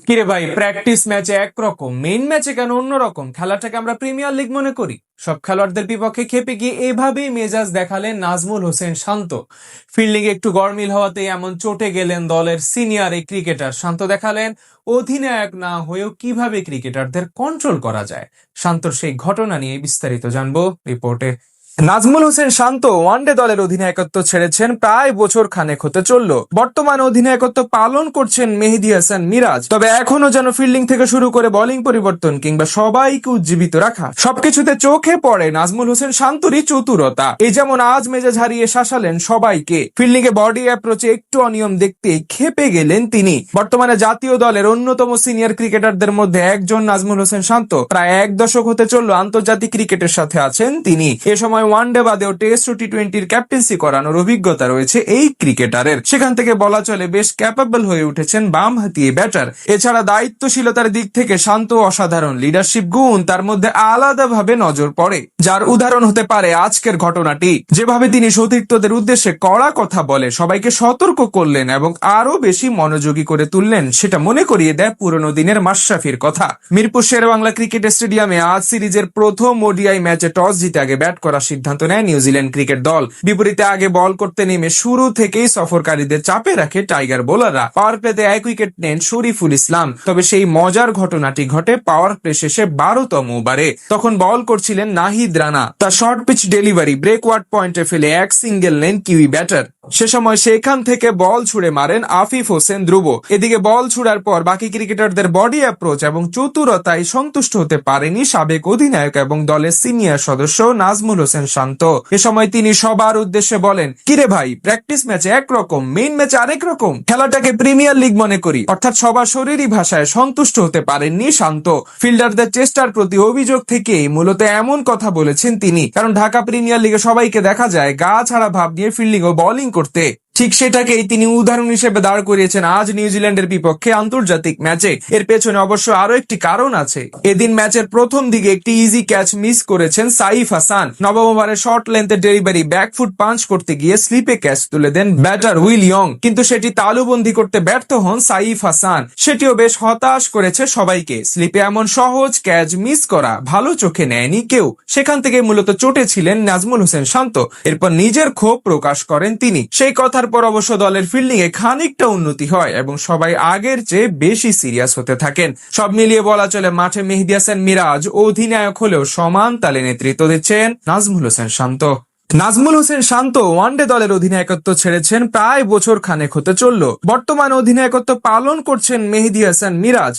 কিরে ভাই, প্র্যাকটিস ম্যাচে একরকম, মেইন ম্যাচে কেন অন্যরকম? খেলাটাকে আমরা প্রিমিয়ার লিগ মনে করি। সব খেলোয়াড়দের বিপক্ষে খেপে গিয়ে এভাবেই মেজাজ দেখালেন নাজমুল হোসেন শান্ত। ফিল্ডিং একটু গড়মিল হওয়াতেই এমন চটে গেলেন দলের সিনিয়র এই ক্রিকেটার। শান্ত দেখালেন অধিনায়ক না হয়েও কিভাবে ক্রিকেটারদের কন্ট্রোল করা যায়। শান্তর সেই ঘটনা নিয়ে বিস্তারিত জানবো রিপোর্টে। নাজমুল হোসেন শান্ত ওয়ানডে দলের অধিনায়কত্ব ছেড়েছেন প্রায় বছর খানেক হতে চলল। বর্তমান অধিনায়কত্ব পালন করছেন মেহেদী হাসান মিরাজ। তবে এখনো যেন ফিল্ডিং থেকে শুরু করে বোলিং পরিবর্তন কিংবা সবাইকে উজ্জীবিত রাখা, সবকিছুতে চোখে পড়ে নাজমুল হোসেন শান্তরই চতুরতা। এই যেমন আজ মেজাজ হারিয়ে শাসালেন সবাইকে। ফিল্ডিং এ বডি অ্যাপ্রোচে একটু অনিয়ম দেখতে খেপে গেলেন তিনি। বর্তমানে জাতীয় দলের অন্যতম সিনিয়র ক্রিকেটারদের মধ্যে একজন নাজমুল হোসেন শান্ত। প্রায় এক দশক হতে চলল আন্তর্জাতিক ক্রিকেটের সাথে আছেন তিনি। এ সময় ওয়ানডে বাদেও টেস্ট ও টি-20-র ক্যাপ্টেন্সি করানোর অভিজ্ঞতা রয়েছে এই ক্রিকেটারের। সেখান থেকে বলা চলে বেশ ক্যাপেবল হয়ে উঠেছেন বামহাতি ব্যাটার। এছাড়া দায়িত্বশীলতার দিক থেকে শান্ত অসাধারণ। লিডারশিপ গুণ তার মধ্যে আলাদাভাবে নজর পড়ে, যার উদাহরণ হতে পারে আজকের ঘটনাটি। যেভাবে তিনি সতীর্থদের উদ্দেশ্যে কড়া কথা বলে সবাইকে সতর্ক করলেন এবং আরো বেশি মনোযোগী করে তুললেন, সেটা মনে করিয়ে দেয় পুরনো দিনের মাশরাফির কথা। মিরপুর শেরেবাংলা ক্রিকেট স্টেডিয়ামে আজ সিরিজের প্রথম ওডিআই ম্যাচে টস জিতে আগে ব্যাট করার সিদ্ধান্ত নেয় নিউজিল্যান্ড ক্রিকেট দল। বিপরীতে আগে বল করতে নেমে শুরু থেকেই সফরকারীদের চাপে রাখে টাইগার বোলাররা। পাওয়ার প্লেতে 1 উইকেট নেন শরীফুল ইসলাম। তবে সেই মজার ঘটনাটি ঘটে পাওয়ার প্লে শেষে 12তম ওভারে। তখন বল করছিলেন নাহিদ রানা। তার শর্ট পিচ ডেলিভারি ব্রেকওয়ার্ড পয়েন্টে ফেলে এক সিঙ্গেল নেন কিউই ব্যাটার। সে সময় সেখান থেকে বল ছুড়ে মারেন আফিফ হোসেন ধ্রুব। এদিকে বল ছুড়ার পর বাকি ক্রিকেটারদের বডি অ্যাপ্রোচ এবং চতুরতায় সন্তুষ্ট হতে পারেনি সাবেক অধিনায়ক এবং দলের সিনিয়র সদস্য নাজমুল হোসেন শান্ত। এ সময় তিনি সবার উদ্দেশ্যে বলেন, কিরে ভাই, প্র্যাকটিস ম্যাচে একরকম, মেইন ম্যাচে আরেক রকম। খেলাটাকে প্রিমিয়ার লিগ মনে করি। অর্থাৎ সবার শরীরী ভাষায় সন্তুষ্ট হতে পারেননি শান্ত। ফিল্ডারদের চেষ্টার প্রতি অভিযোগ থেকেই মূলত এমন কথা বলেছেন তিনি। কারণ ঢাকা প্রিমিয়ার লিগে সবাইকে দেখা যায় গা ছাড়া ভাব নিয়ে ফিল্ডিং ও বোলিং করতে। ঠিক সেটাকেই তিনি উদাহরণ হিসেবে দাঁড় করিয়েছেন আজ নিউজিল্যান্ডের বিপক্ষে আন্তর্জাতিক ম্যাচে। এর পেছনে অবশ্য আরো একটি কারণ আছে। এদিন ম্যাচের প্রথম দিকে একটি ইজি ক্যাচ মিস করেছেন সাইফ হাসান। নবম ওভারে শর্ট লেন্থের ডেলিভারি ব্যাকফুট পাঞ্চ করতে গিয়ে স্লিপে ক্যাচ তুলে দেন ব্যাটার উইল ইয়ং, কিন্তু সেটি তালুবন্দী করতে ব্যর্থ হন সাইফ হাসান। সেটিও বেশ হতাশ করেছে সবাইকে। স্লিপে এমন সহজ ক্যাচ মিস করা ভালো চোখে নেয়নি কেউ। সেখান থেকে মূলত চটেছিলেন নাজমুল হোসেন শান্ত। এরপর নিজের ক্ষোভ প্রকাশ করেন তিনি। সেই কথা পর অবশ্য দলের ফিল্ডিং এ খানিকটা উন্নতি হয় এবং সবাই আগের চেয়ে বেশি সিরিয়াস হতে থাকেন। সব মিলিয়ে বলা চলে মাঠে মেহেদী হাসান মিরাজ অধিনায়ক হলেও সমান তালে নেতৃত্ব দিচ্ছেন নাজমুল হোসেন শান্ত। নাজমুল হোসেন শান্ত ওয়ানডে দলের অধিনায়কত্ব ছেড়েছেন প্রায় বছর খানেক হতে চলল। বর্তমান অধিনায়কত্ব পালন করছেন মেহেদী হাসান মিরাজ।